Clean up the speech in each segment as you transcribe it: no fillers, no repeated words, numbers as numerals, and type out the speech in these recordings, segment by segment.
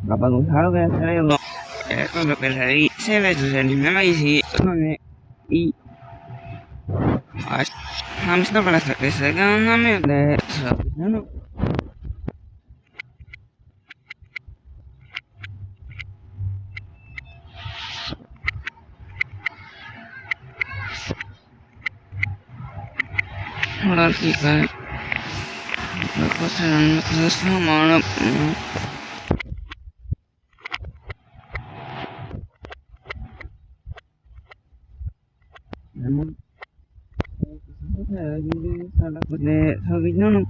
Apa gustado que sale lo con lo que salí se ve su sentimiento y si y hamster para que se gana me de no ahora sí que la cosa no es mala salah pada habisnya no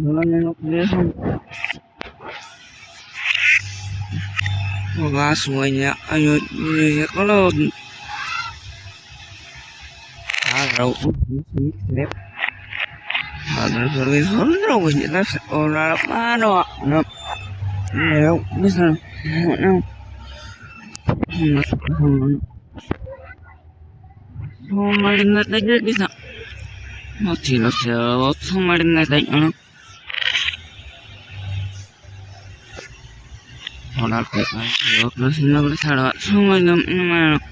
soalnya no kelihatan wah semuanya ayo ya kalau slip ada service orang jelas orang mana no Leo, bisa. No. Somalinda tadi bisa. Mati lo sel, somalinda tadi ano. Orang kita, terus ini boleh salah, somalinda mana.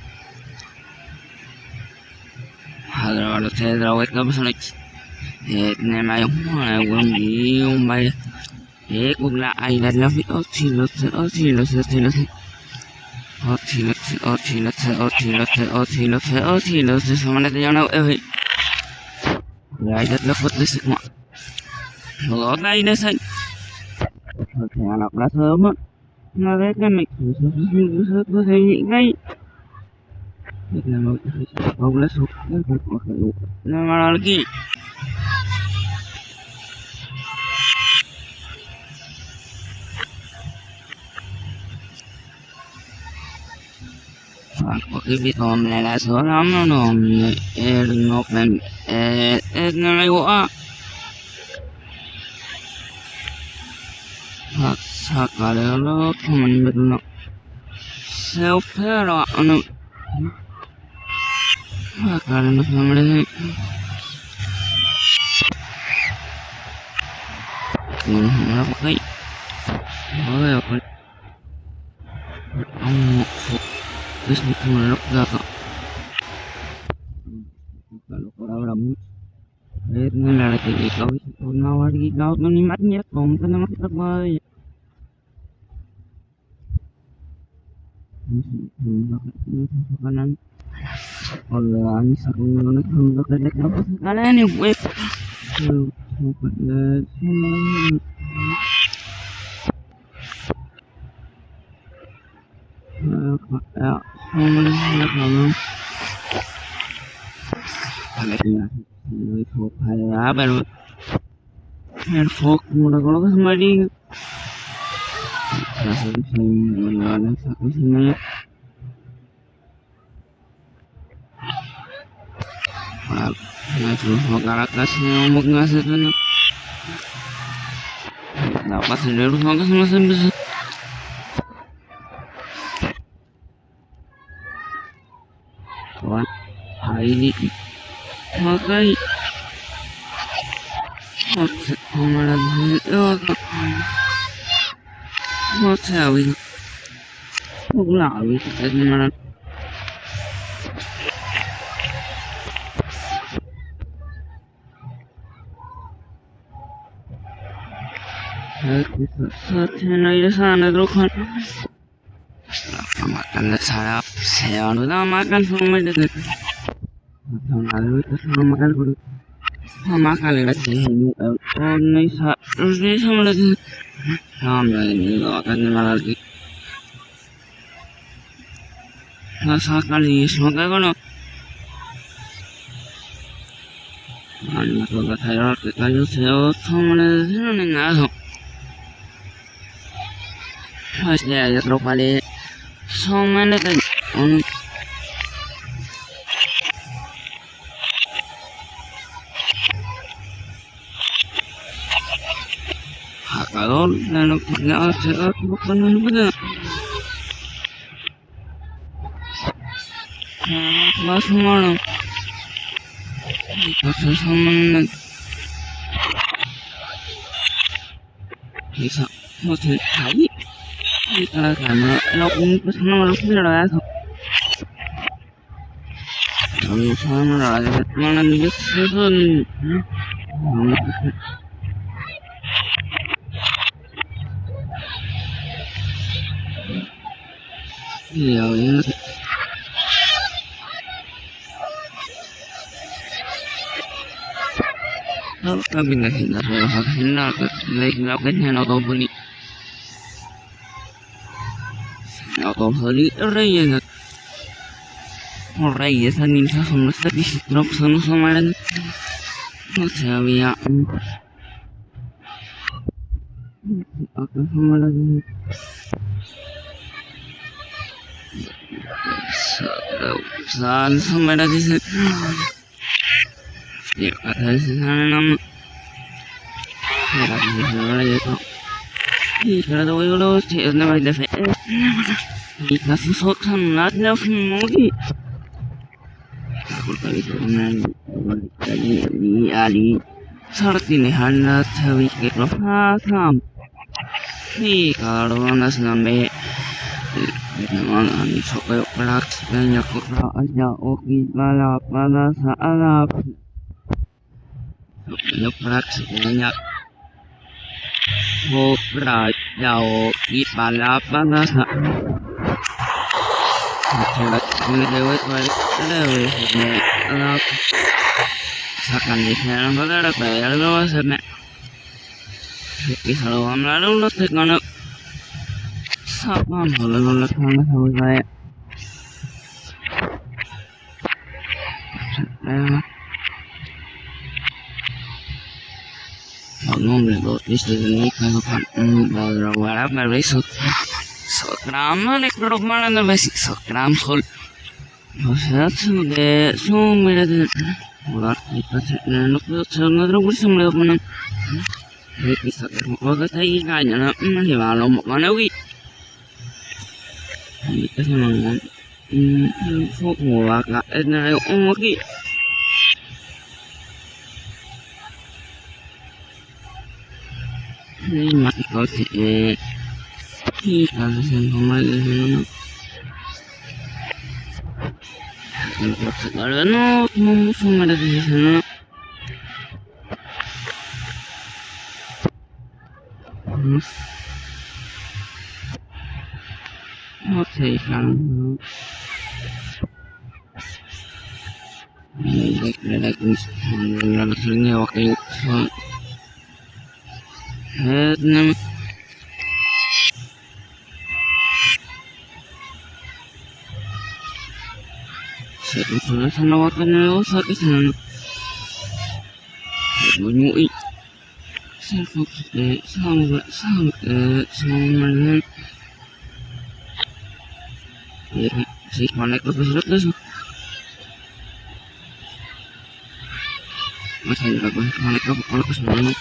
Hadra lo saya rawat ke pasal itu. Ini mayu mana gua biung mayu. cũng là ai là nó bị thì nó xong nó nhau đâu ơi lại đất nó phất được mọi nó đây nó xanh thẻ lọc lá thơm á nó đấy cái mịch có thấy những cái là một không lá sụp nó mà là gì có cái việc hòm này là số lắm nó nồng ngọc này nó lấy gỗ hoặc là nó mình bật nó self thế đó nó hoặc là nó làm đây nó có cái rồi ông terus itu melok gak kok kalau orang ini lagi kau itu nawar lagi kau menimatnya kom kena mati terbaik kanan Allah ini sarung untuk dedek apa kalian nih web ya Alatnya itu apa lu? Airfog mula kalau kembali rasa mana satu sini nah terus makaratasnya mau ngasih kan dapat sendiri maka semasa bisa kawan hari ini makai malah mau cewek mau lawi kita malah saat ini sana terus kan makan saya udah makan semua itu lalu kita makan dulu makan lagi ini terus ini sama lagi sama ini akan lagi sekali semoga kalau mana kalau saya kalau saya sama lagi nggak pasti ada terus kali sama lagi calor, no se más humano. Entonces son quizá no se ahí y para que no pues no lo quiero eso. No son la de no ni eso ya no kami na hina like na kanya to buni na to hali reyes reyes anin sa somos drop sono somaran no sabía acá somaran san somaran dice ya kata sana nama Kalau lo cek nama dia kita susut sangat dah mudi. Aku tadi pernah di ali saat ini hendak cari kelopasam. Ni kalau nak sampai memang ani sok pelak banyak orang aja oki balap pada saat banyak pelak banyak Hopra jauh di balap pada saat lewat seakan di sana pada bayar lewat sana bisa lawan lalu lo tekan sama lalu sama saya ngomong lewat di sini kalau kan baru berapa besok gram nek drop mana na basic gram sol saya sudah semua ada orang kita nak sana terus semua mana kita mau kata ini na ni malam mana wi kita semua fok mula ka na oki ni mati kau kalau saya kembali kalau no semua ada di sana oke kan ini waktu itu Saya sana waktu sakit sana. Bunyi. Sampai mana? Ya, si connect terus. Masih ada connect terus mana?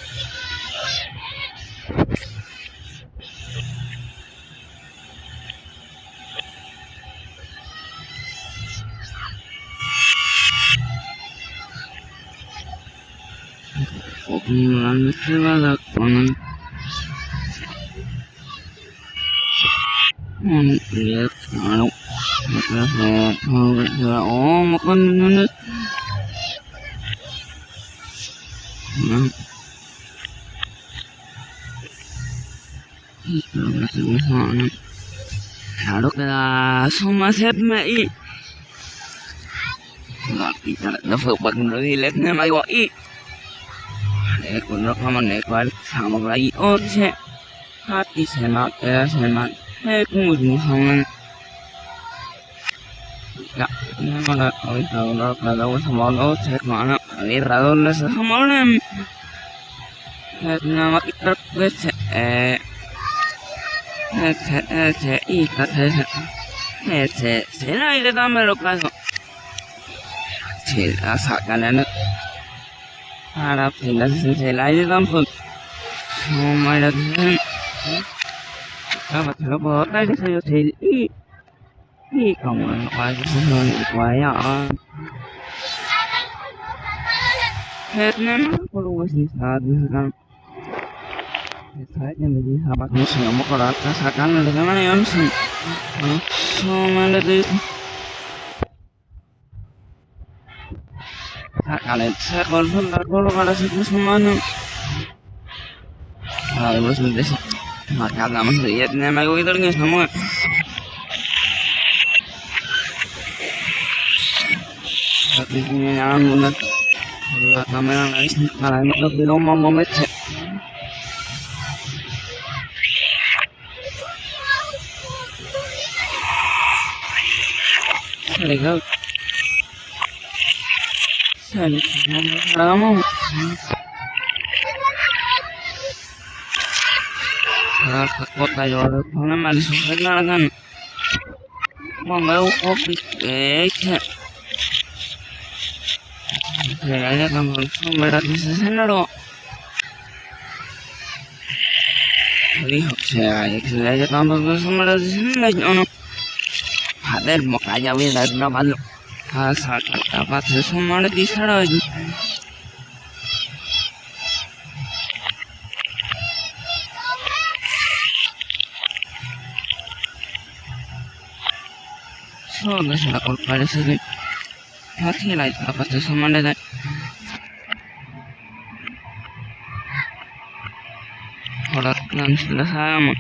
Orang segala kanan, lihat kalau saya makan mana, kalau sana, kalau kita semua siap mai, kalau kita dapat bagi lihat nama iwai. Con nó này qua thằng một lấy ớt xe hát đi xe mặt thế cũng một không dạ nhưng mà là ở đâu là đâu có món ớt xe mà nó đi ra đâu là sẽ không món em thế nhưng mà ít rất biết sẽ ít cả thế sẽ này để tao mới được cái thì là sạc cái này nó Harap sila lain dalam pun Sommer det Sao mà nó bớt đấy thì đi còn mà quay hơn quay ạ hết nên có lúc gì sao đi thấy mình đi học bắt nó sửa một cái đó sao cắn được cái này em xin Sommer det Kalian saya kalau ada situ semuanya. Kalau sudah sih, maka kamu lihat nama gue itu nggak semua. Tapi punya jangan buat kalau kamera lain malah itu belum mau mecah. Legal. Saya kamu takut aja karena masih susah kan mau kopi kayaknya kamu berat di sana loh lihat saya kamu berat di sana ono ada mau aja wira berapa lu asal dapat semua di sana Soalnya sudah kalau pada sini hati lain apa tu sama dengan orang yang sudah sama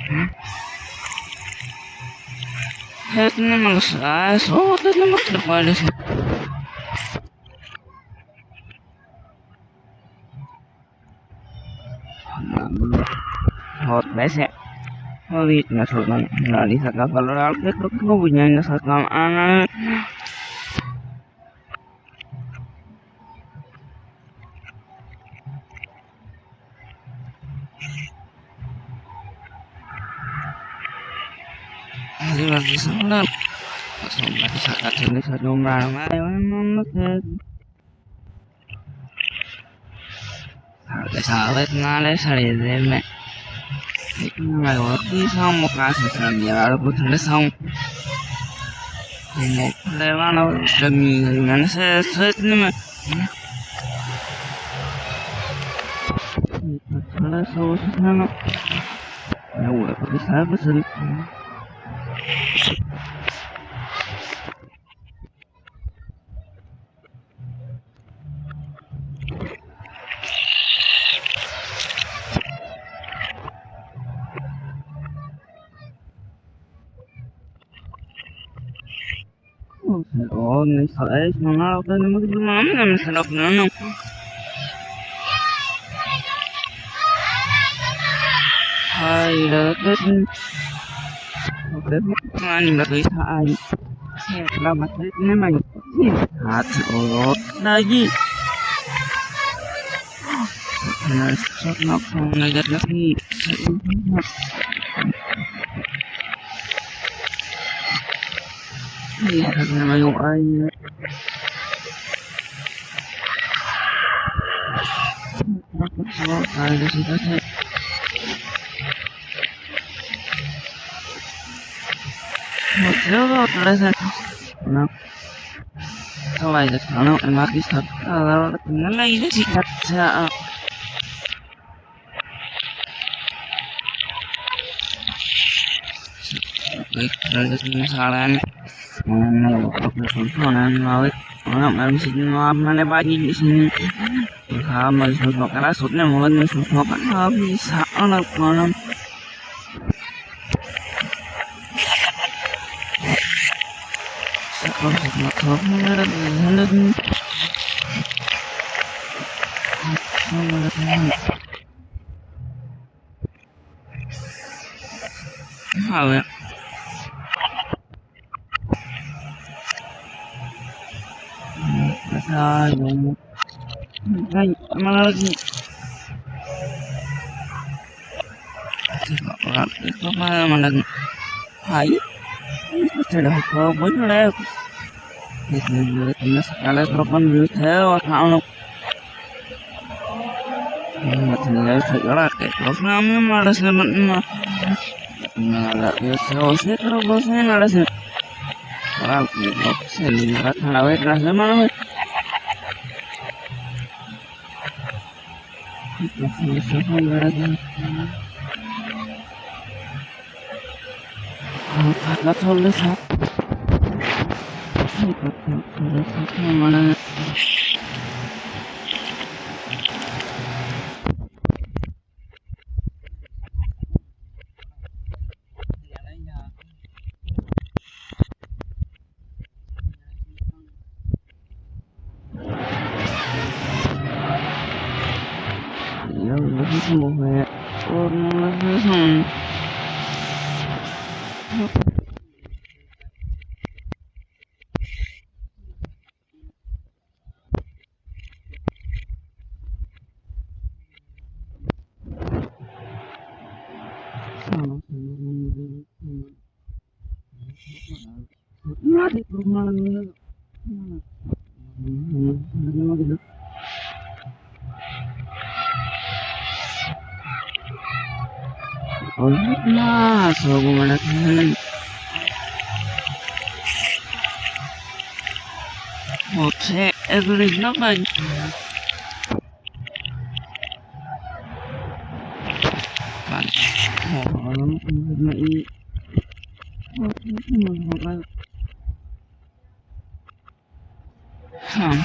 hati ni malas so tadi mak pada sini hot biasa Horit na sunan lali sa kapalal ke ko bunya na sa kam ana Ali lagi sunan sunan sa katene sa nomra mai mon ke Sabes ngale sari deme ngày đó đi xong một cái sản nhà là một thằng xong một đây là nó đừng nó sẽ chết nhưng mà nó sâu nó đâu là cái sao bất sinh Này sợ ấy nó cái nó cái mắm này mình sẽ đọc nữa không hay là cái mà nhìn là cái sai là mặt đấy nếu mà hạt ở đây gì là sốt nó không này rất là gì thật là mày gọi ai được gì đó thế một số rồi là nó sau này là nó ăn mặc cái thật nó lấy cái gì thật sợ rồi nó sao lên Orang sini mana bagi di sini. Sama semua karena sudahnya mau semua kan bisa anak malam. Sekolah Ayo, malah lagi. Malah lagi. Hai, sudah kau boleh. Ini sekali teropon dulu tahu kalau Material segala que programnya malas banget mah. Nggak selesai terusnya malas. Orang itu selihat lawet rasa mana weh. Selesai berarti. Nggak selesai. Selesai mana? Semua orang lain di rumah ni. Oh, nah, so gimana kan? Oke, every naman.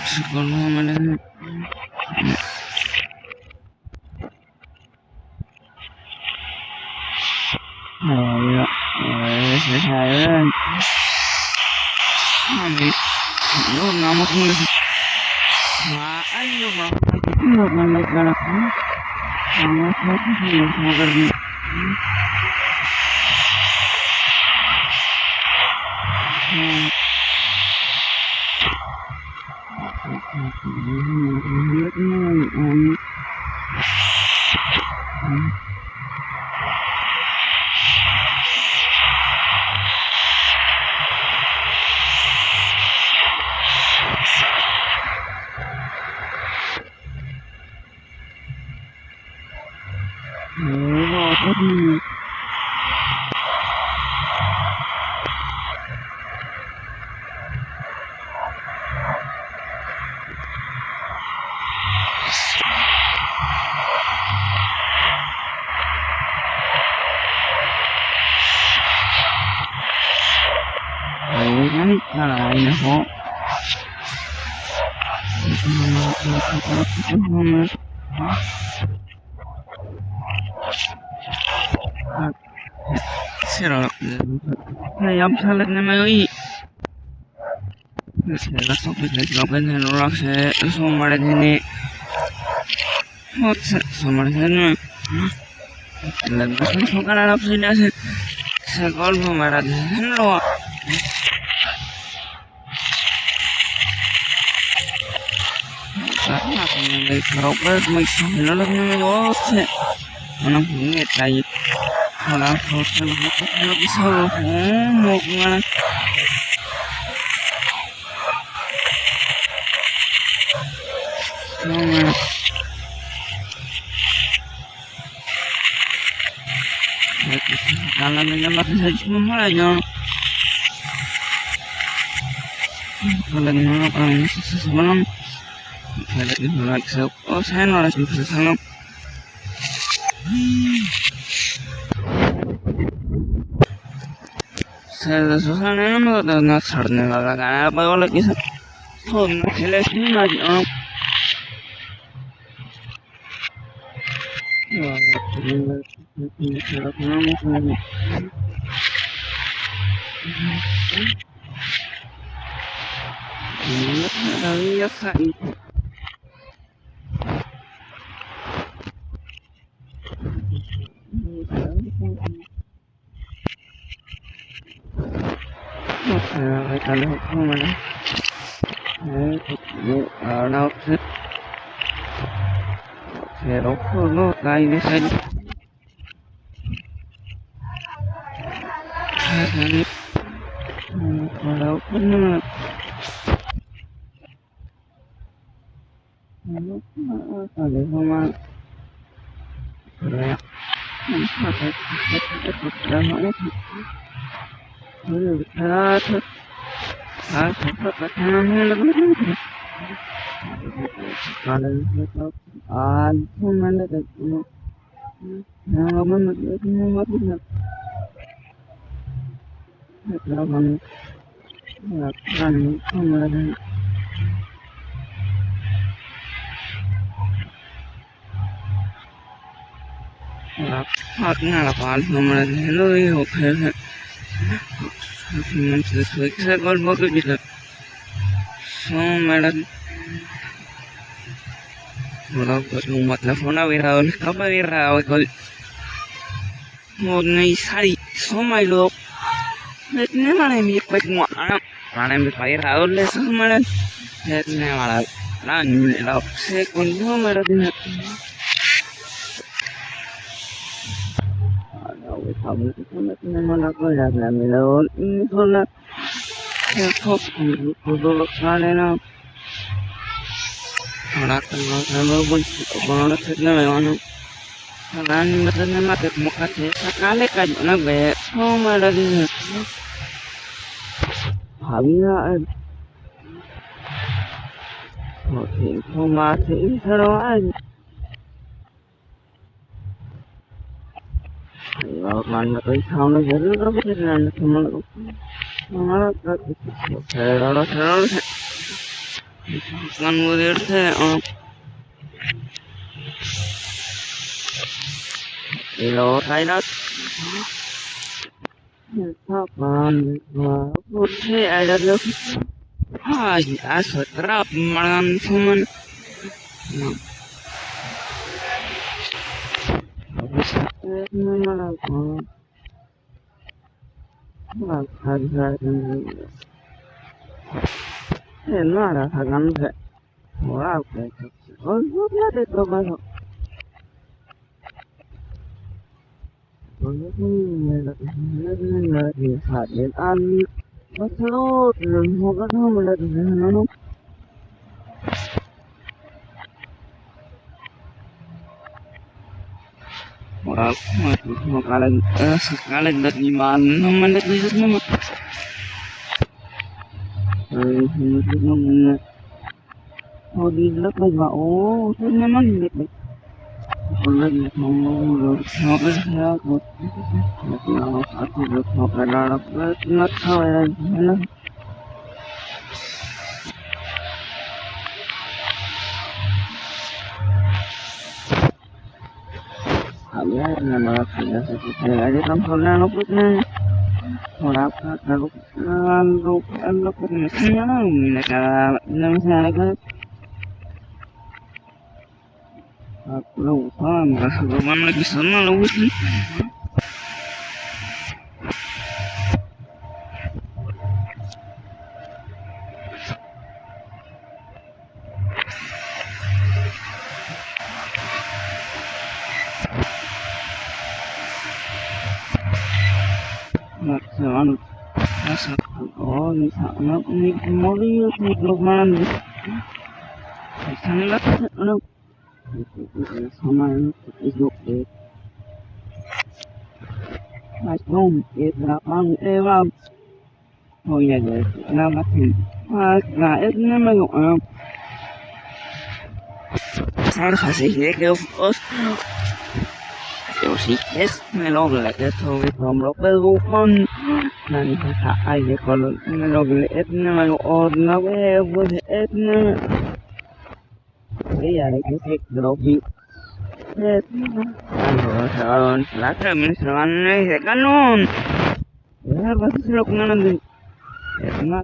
Siguro naman. Ya, saya. Lu ngamuk mulu. Ayo bang, nggak galak-galak. Ngamuk semua kerja. Ini kok. Sirak. Ayam salad namanya. Saya sampai lakukan orang saya semua ada ini. Semua ada ini. Lalu semua kan sini saya kalau mau ada ini loh. Karena aku yang robot masih nolongnya bos. Anak ini tadi kalau foto nggak bisa mau kemana? Sama. Kalau menyamar saja semua aja. Kalau orang sebelum ada di lagi saya nulis di sana. Saya susah nih mau ngasar nih karena apa kalau kisah so jelas nih aja. Kalau mana? Now saya rokok lo lain saja. Kalau pun ada sama แล้วมันพาไปแล้วมาแล้วถ้าก็ทำให้แล้วอะไรก็มันได้มันแล้วมันการทำอะไรพักงานละพันทำอะไรเลยโอเคมันสวยๆแค่ก่อนบอกก็ดีแล้วมันเราก็ลงมาแล้วพอเราไปเราก็หมดในสายสมัยโลกเนี่ยมันมีไปหมดนะมันมีไปเราเลยสมัยนั้นเนี่ยมันเราเสกคนที่มันเราเนี่ยเราไปทำเนี่ยมันเราก็อยากทำแล้วคนละแค่พบคนดูลูกชายนะเราเราบนเสกเนี่ยมันAkan bertanya ke muka saya sekali kan be sama lagi habisnya oke sama sih seruan kalau mana tuh sama jadi kalau kita cuma mana terus kan mudir saya Hello, Thái đất các bạn và thế ai đã được đã sửa rap mà không nó là thằng ăn vậy wow cái ôi rất là tốt mà là thì phải đến ăn bắt lốt rồi không có không là nó wow mà cái lần đặt mà nó mình đặt rất mà nó đi lớp bây giờ ô thế nó mất được Orang mau sampai saya buat mau aku buat mau kenal nggak tahu ya mana habis nama saya saya aja tampilnya luputnya orang kalau luputnya mereka misalnya Aku paham, roman lagi sana lu sih. Maksudnya, asal oh ini sana ini mau lihat nih roman. Sana lah, lu sama hidup deh macam berapa ewan oh ya guys nama sih nah ini memang saya kasih dia ke os sih es me lo le que thôi from lo pe gupon nan ka ai de kalau me lo le et ne me o na ve wo et ne bây giờ cái thịt đồ bị ăn lá cờ mình sẽ ăn này sẽ cắn luôn nó có lúc nó đi nó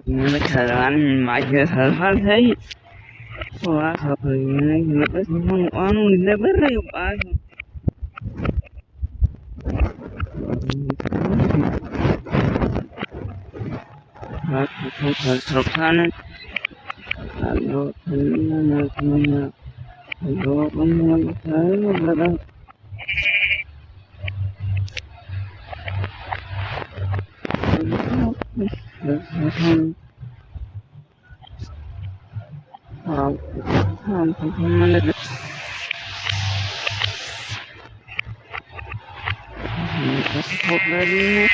nó chờ ăn mãi chờ chờ phát thấy quá sợ rồi này nó có không ăn mình đã biết rồi ai không sợ sợ than Hello, hello, hello, hello, พบเลย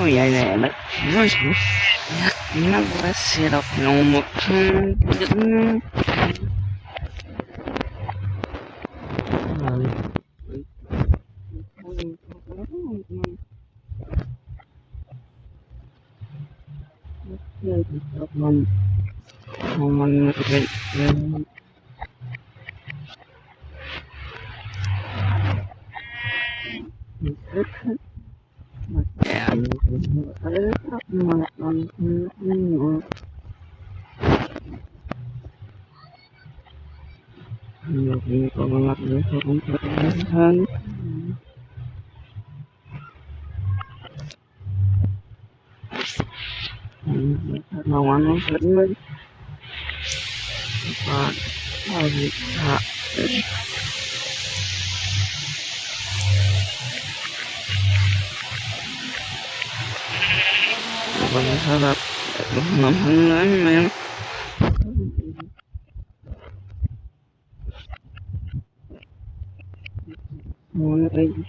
Ой, наверное, возьму. На брасерок, ну, вот. Lawan sering Pak bisa Bukan salah Namanya memang Mana lagi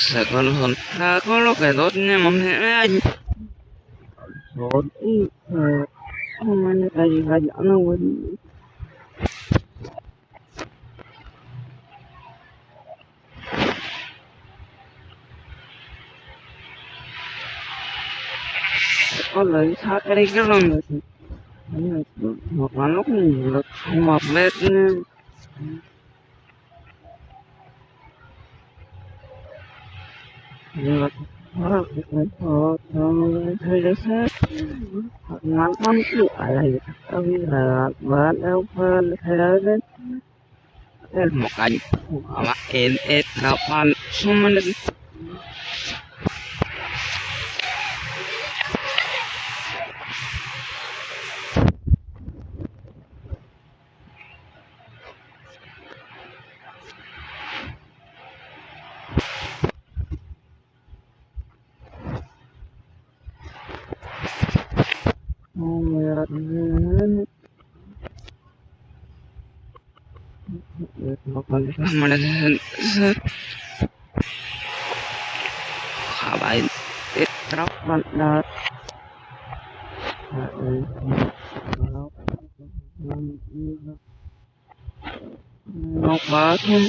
Sekolahon, kalau kedotnya mamanya Sorry, mana tadi anak wadi. Kalau saat ini kerana tu, makan lok ni, lok mabet ni. Orang itu saya rasa ngam tu ada tapi buat apa saya kan makan awak kapan semua lagi Kabain itrap banget. Ngapain?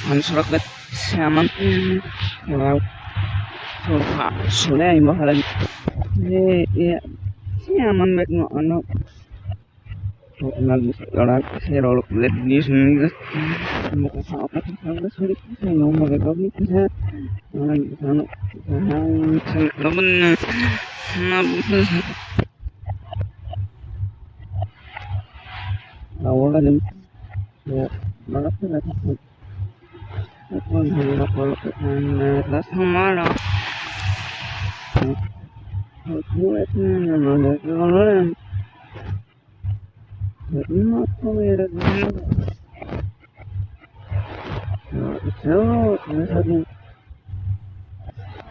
Konstruksi siaman sofa sudah yang bahalan ya siaman baik no orang serolok lihat di sini mau apa kita sulit saya ngomong mereka ni bisa orang sana sangat temen أولا ولقد تكون خلقنا لسمارا وقوتنا ولكن فإما طويل الزمن وإسراء وحد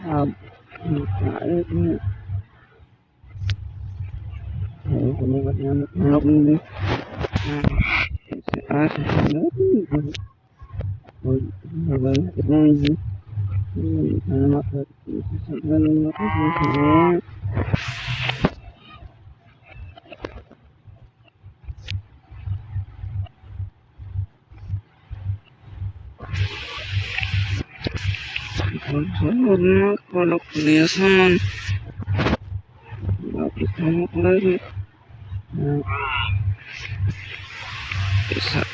عب عليكم وقد نقل خلق الإنسان وخلق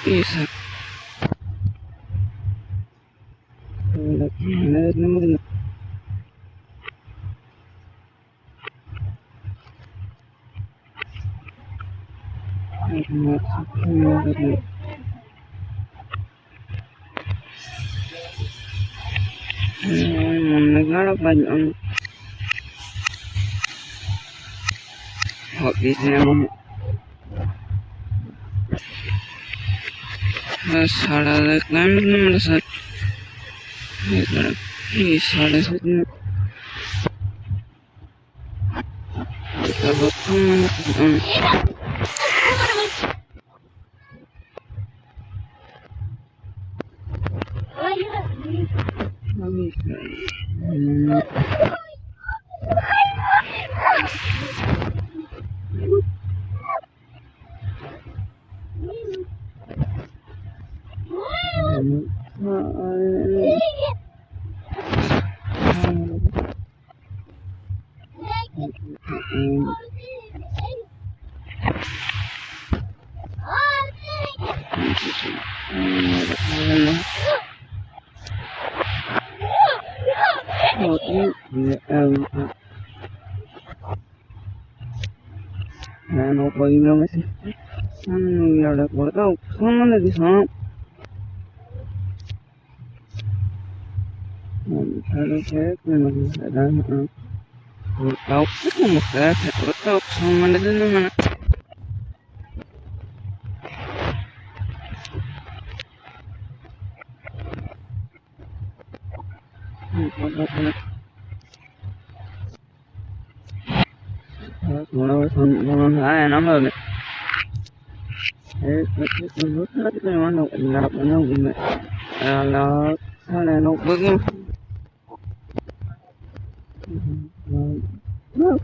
Isa negara banyak hak Islam salah reklam merasa ini salah satu kalau no podía más y ahora cortado son de son claro que no será cortado como se cortado son de no Bueno, son nombre de no sé qué mando la pone la sale no puedo no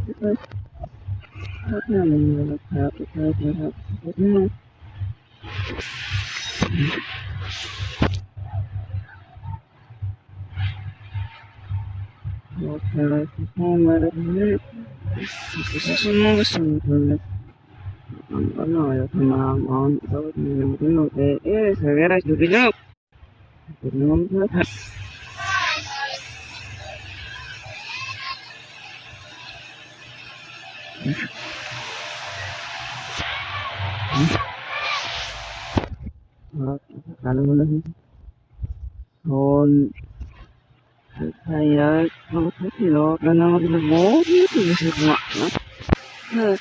no, yo tomaba no se viera estúpido. No me kalau lagi son saya kalau kilo karena ada mobil itu semua nó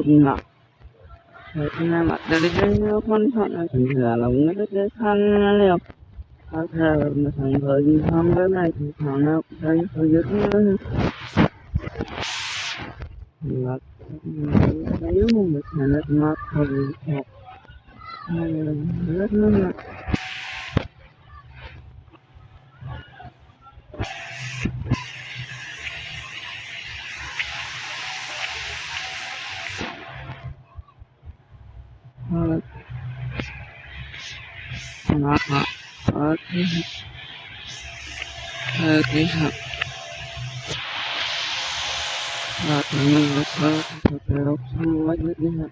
nặng nên mà dari nó con chọn là thành ra là nó cái khăn liều khác là nó thành thời đi thăm cái này thì thằng nào thấy hơi dứt nữa là nếu mà mình thành nó mát thôi học rất là kenapa oke katanya besar belok semua jadinya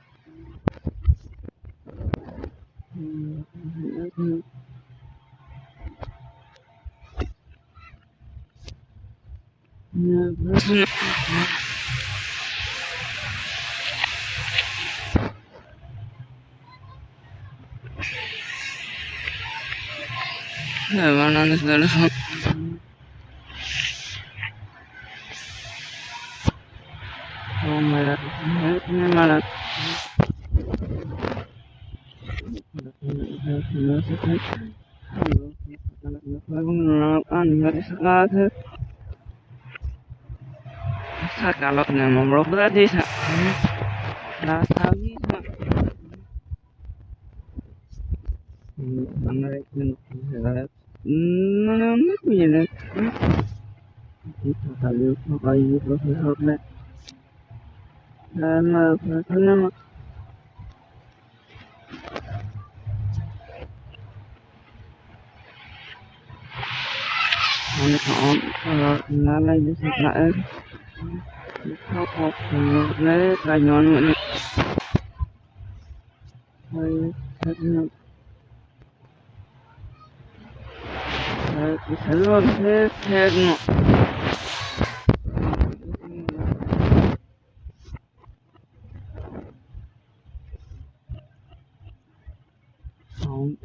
Mana negara Marat Marat Sakalok na mamrok berarti sa Nasabi sa American Mana punya kita tahu apa ini profesornya dan profesornya on kalau nala itu sekarang Kau lấy cái nhọn này hay thật nữa cái luôn thế nữa không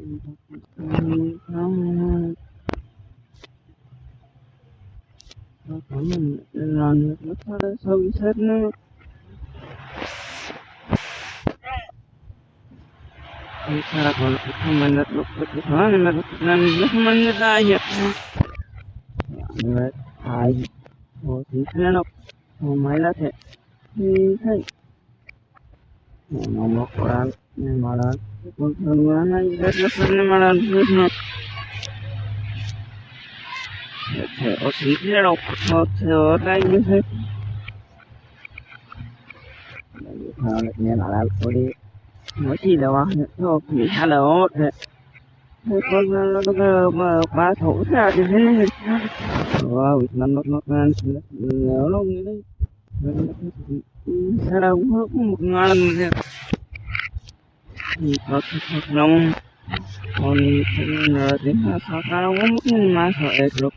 mình làm nó sâu sát nữa Cara kalau mendat mana mendat aja mendat aja oh sih nak mai lah teh hai ngomong orang yang malah pun mana itu malah terus oh sih nak oh lagi sih kalau ni malah boleh Mới chỉ là thôi bị hello con nó ba thủ ra thì thế này wow nó nhớ luôn như đấy sao đâu có một ngon thì có nông còn đến sao sao có một mà sợ được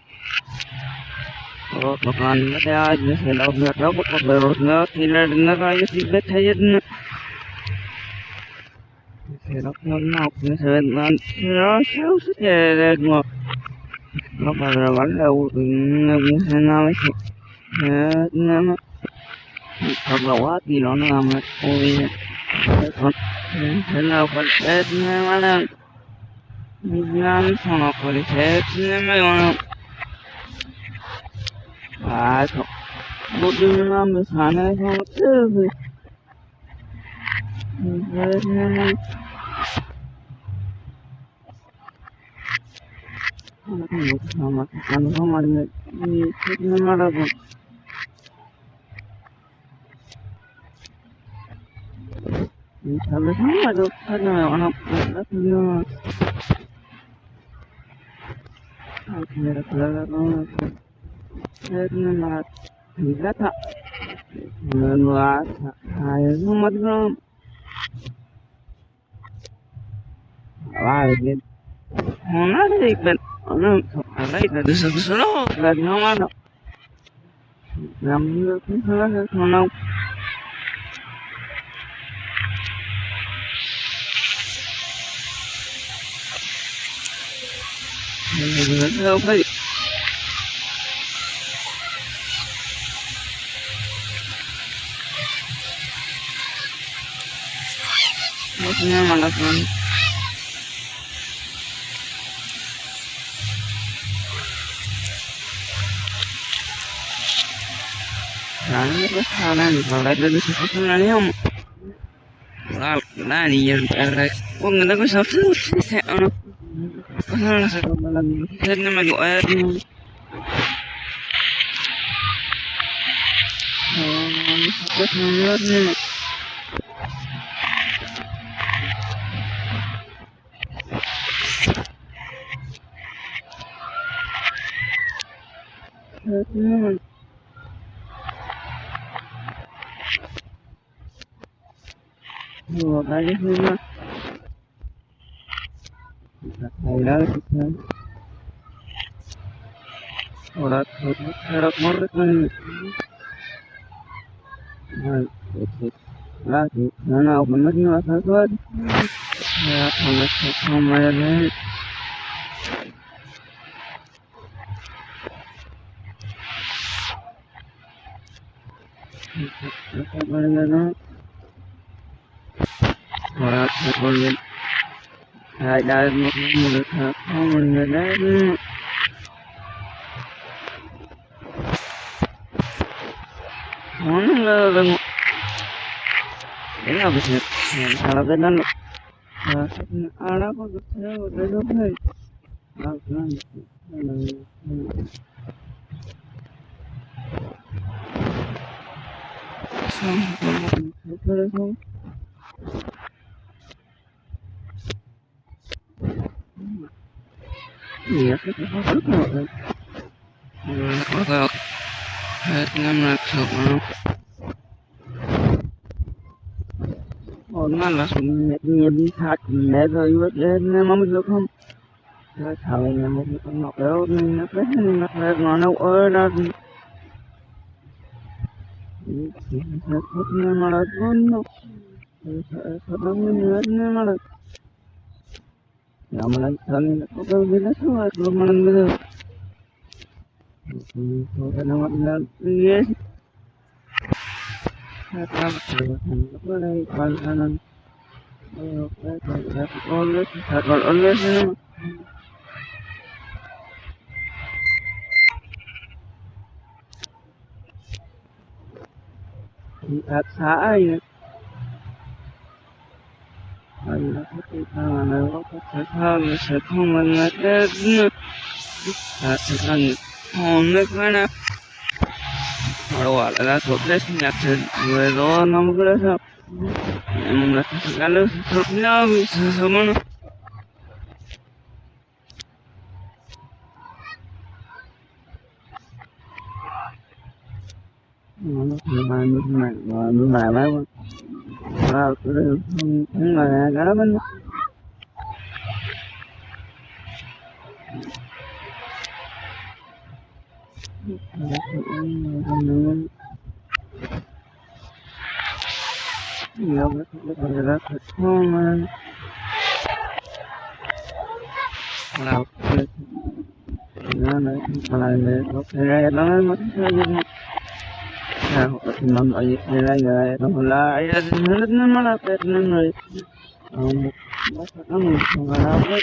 còn nó ra nó sẽ đâu được đâu có được nó thì nó coi như biết thấy Thế nó ngọc nó sẽ nó xấu sức mà nó bắt đầu nó nói nó thật là quá thì nó làm ôi thế nào còn chết mà là sao nó còn chết mấy con thôi một đứa nó mới sáng nay không chứ Sama ini mana pun. Kalau sama tu ada anak punya. Akhirnya kalau saya nak tidak tak, menguat saya semua tu. Wah, ini mana sih ben? Nó lấy là được sự nó là không ăn đâu làm cũng không đâu không phải nó mà nó Nó sao đang vào lại được sự là không là đi giờ có người ta có sao thứ sẽ nó có sao là sao mà làm thế nhưng mà gọi rất rất nhưng mà đây là thầy đó orang harap mereka lagi mana benar apa ya kalau sama Hai đai một người khác không người đấy món là cái nào vậy sao cái đó à đó có cái đó thôi xong không Iya, kalau ngam sok nó là nhìn thật để rồi lên mong được không thời là một con ngọc đó nó cái nó nấu ở đó nó là con nó nó nó là Amalan thân có cái gì đó thôi mà mình được thôi cái nào mà ये ta có đây còn anh còn always thật sai Allah Ta'ala Allah sẽ không mình đến sẽ không được mana rồi là số đấy nhặt người đó nó mới được em là cái lúc thuộc nhau vì sao mà nó nước này mấy không là cái đó mình nhiều cái rất không là nó là có cái này nó mất mình ở đây là nó là nó mà là cái nó rồi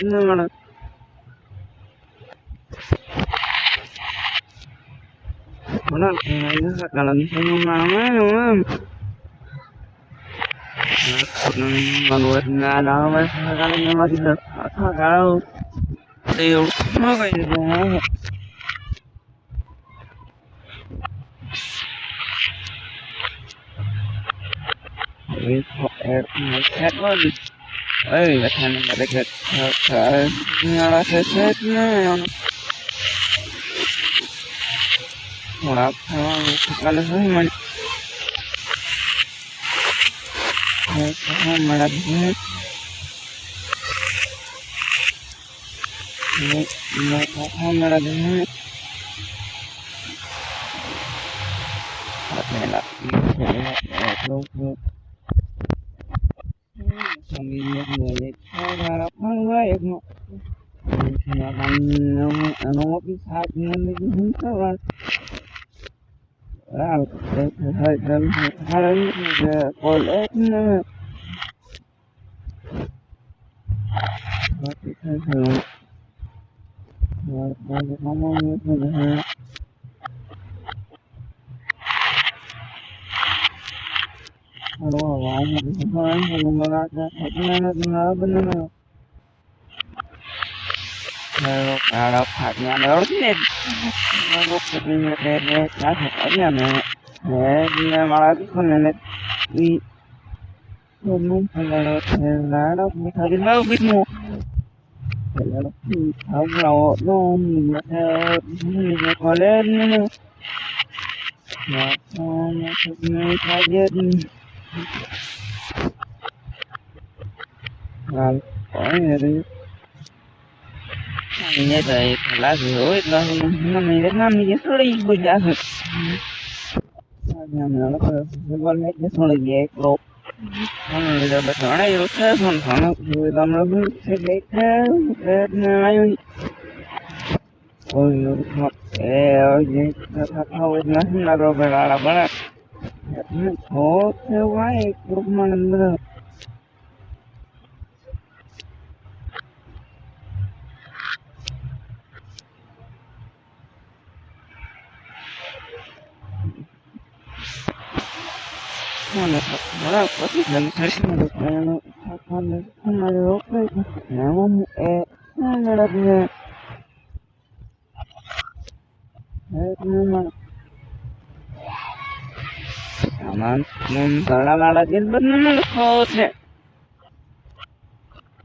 nó là nó là làm sao mà mà người nhà đó mới cái nó được thằng nào tiêu nó cái gì đó xét quá ơi là thành là cái sợ nó sẽ xét nó hoặc là nó mình không mà là không mà là này là luôn xong đi người thôi là không vậy mà nó bị sai nên mình không có là thời còn ít nữa thời không Hello, đọc hạt nhà đó lên nó có cái giá thật ở nhà mẹ để mà lại con này đi không phải là đó thời điểm đâu biết mua là không lâu nó mình có lên nữa mà nó thay dân làm có gì đi như vậy lá rửa nó mình đến năm như thế đi bây giờ nhà nó có con hết cái xong là về lột bây giờ bật nó này thế xong khoảng người làm nó sẽ để thế để này ôi ngọt ơi gì thật thôi nó là rồi về là bữa โอ้เธอไว้กรุ๊ปมันเลยBueno, ahora pues la muchacha me lo trae cuando me lo trae no la tiene aman para la que no lo conoce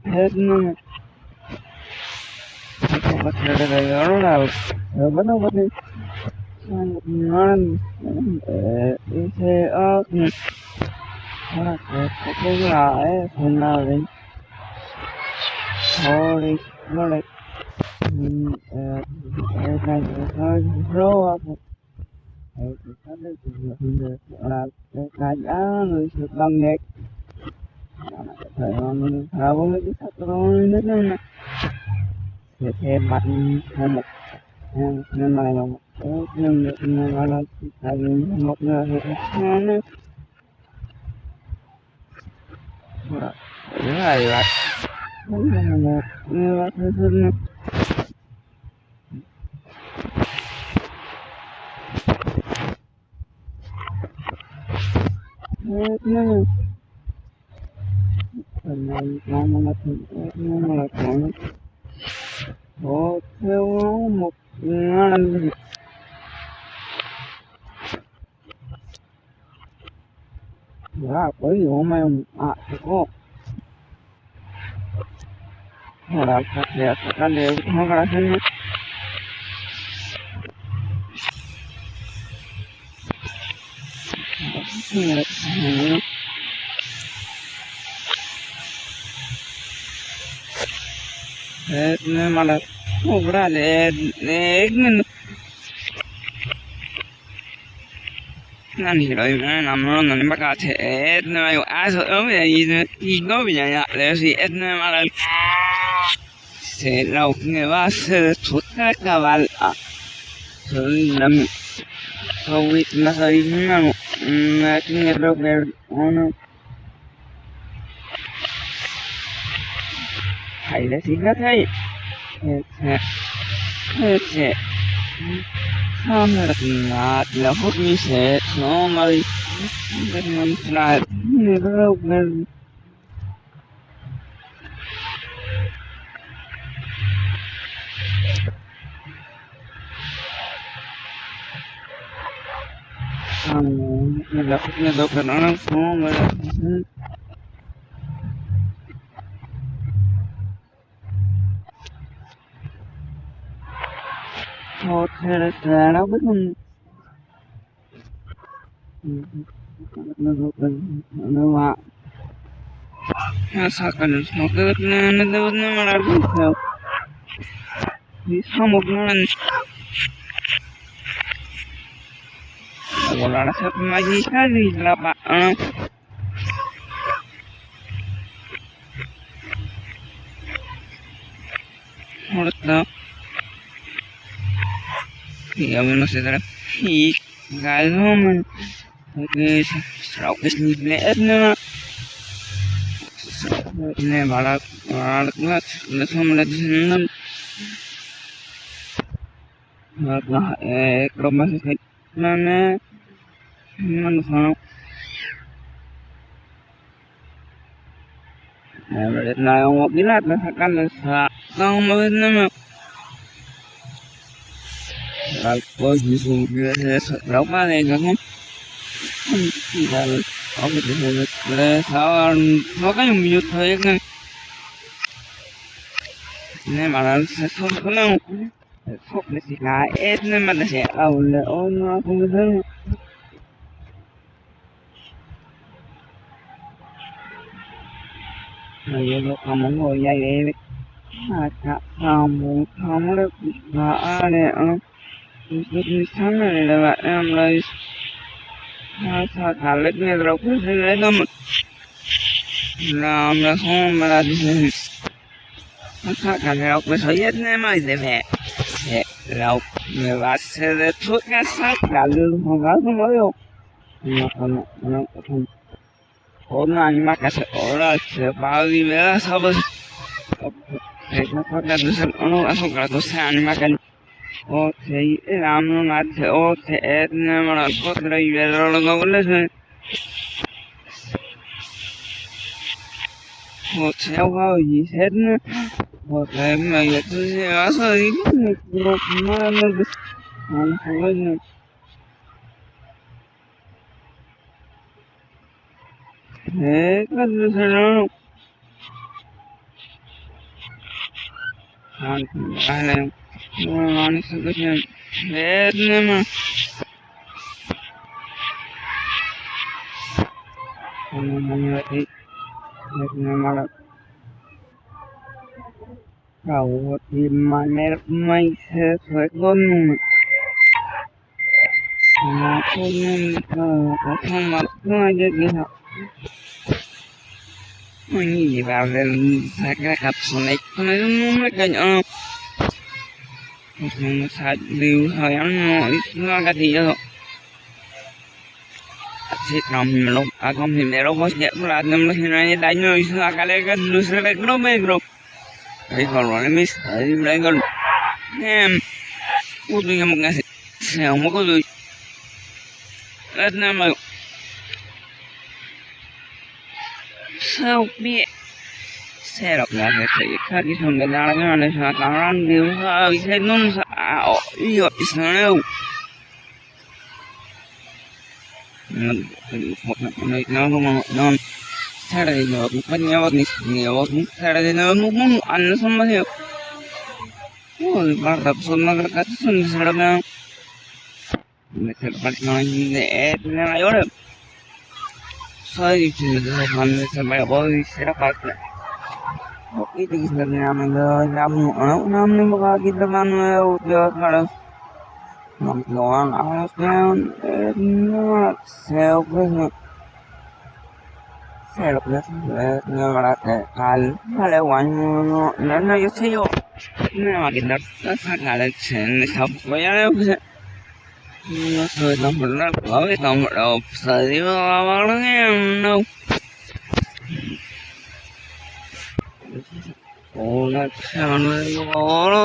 es no bueno dice ahora que la una vez holy holy roa cái người sự bằng đẹp thời mình tháo cái sắt rồi nước này để thêm mặt một nên này là nhưng được gọi là thành một người nữa đúng rồi là đúng là một người thân này mà còn có theo một lần là bởi vì hôm nay có là các đều không có thân mà là không ra để nan thì rồi nằm nó nằm bắt thể nó ai sợ ốm vậy gì có bị nhảy để gì mà là sẽ lâu người ta sẽ thốt các bạn rồi làm không biết là hơi nào cái người đâu về nó hay là gì đó thấy sẽ không là hút như sẽ nó mới mình là người đâu về là hút như đâu về nó không mà thôi là nó biết không nó mà sao cần nó cứ nó mà là biết sao đi sau một lần là nó sẽ mà gì cái gì là bạn hồi đó thì mình sẽ ra thì cái đó mình cái sau cái gì lẽ nữa này bảo là xong là nó rồi mà cái nó không rồi này ông biết là nó cần là sao không mới nó là có gì cũng sẽ đâu mà này nó không là có cái gì là sao nó cái dùng nhiều thời gian nên mà nó sẽ không có đâu không là gì cả hết nên mà nó sẽ là nó không được rồi nó không muốn ngồi dậy để không được này sáng này là bạn em lấy sao thả lấy nghe rồi cứ lấy nó mà làm là không mà là gì nó sao thả lấy cái sợi dây này mà để mẹ rồi người bạn sẽ thuốc cái sát cả luôn không có không có đâu Ona ni makasa ora se bali me sabes na kota dusan ono aso grato san makan o sei ramno mate o te etna mara kotra ibero lo golle se o te wa yi setna o te me yetu se aso ni no no kadusano Alam, mana sebutnya, nama, nama lagi, nama kau di mana mai sesuai kon, aku ni kau macam aja gitu. Ini baru saya kapsul naik, kalau mereka nyo, saat liu sayang itu agak dia, si kami meluk, aku meluk bos dia berat, namun sebenarnya tanya itu agak lagi dulu selek grup, tapi kalau ini mis, ini mereka, udah yang mengasih, saya mau kudu, lihat nama. Sao biết xe độc là phải khác cái thằng người ta là này là càng điều hơi xe non sao yêu sao một nó không non xe này nó cũng bắt nhau nhiều xe này nó muốn ăn xong mà hiểu ôi bắt tập xong mà cái xuân xe đó người ta bắt nói để này đó Saya juga hamil sampai boy siapa itu sebenarnya nam ni bukan kita kan udah kalau nam doang alasnya self nggak kal kalau wan nana yo ini makin dapat sangat sen siapa ya nó thôi tao mình nó ở cái tao một đầu sợi nó nó nghe đâu ồ nó sao nó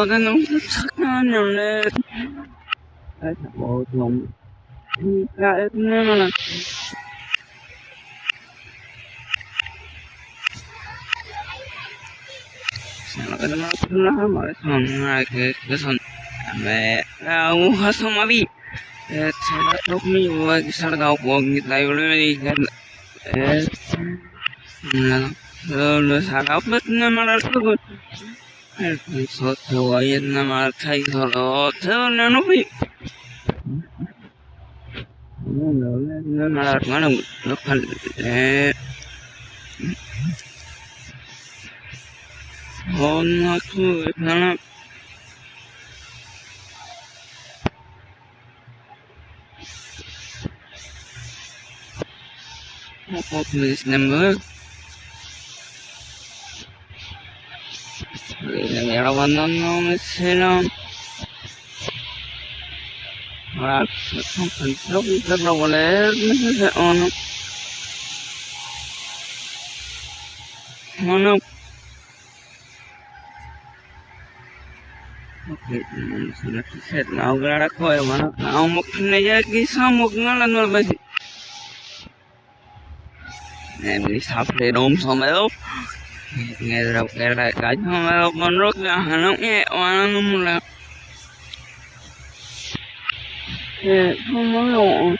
nó sắc nó nhầm lên cái bộ thùng cái nó là sao nó mở thùng này cái thùng mẹ đâu hết xong mà bị Saya tak tahu ni kisah kau buang kita ini kan lalu saya dapat nama itu suatu ayat nama Thai kalau tu nanupi nama mana lupa aku nama Aku tulis nama rawan nama selam Rat sampai kita boleh mesti ono mana Oke, sudah set. Now gara kau yang mana? Now mungkin aja kisah mungkin ngalan berbasi. Em đi sắp để đốm xong mấy lúc nghe được cái lại cái xong mấy lúc con rút ra nó nhẹ mà nó một là không có lộ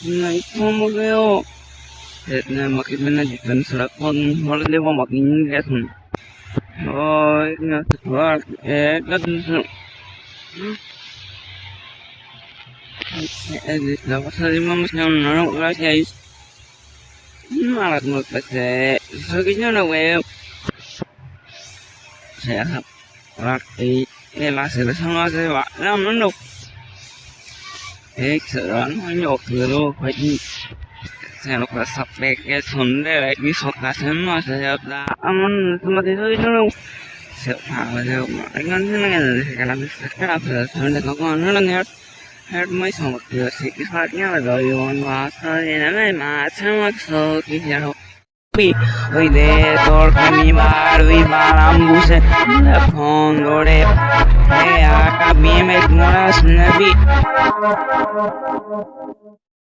này không có cái ô thế nên mà cái bên này chỉ cần sửa con nó liên quan một cái thùng rồi nó thật quá cái Lalu saya masih nonton lagi, malah mau baca, sekinya nawe, saya lagi, masih bersama saya, namun nuk, seorang nyok dulu, lagi, saya lupa sampai ke sonde lagi sokat sama saya dah, aman sama itu dulu, Separado, mai xong một lượt thì cái phát nhau rồi yon và sao thì nó lại mà xong một số cái gì đó bị oi de tor kami mar vi balam buse la fondo de e a cabi me moras nabi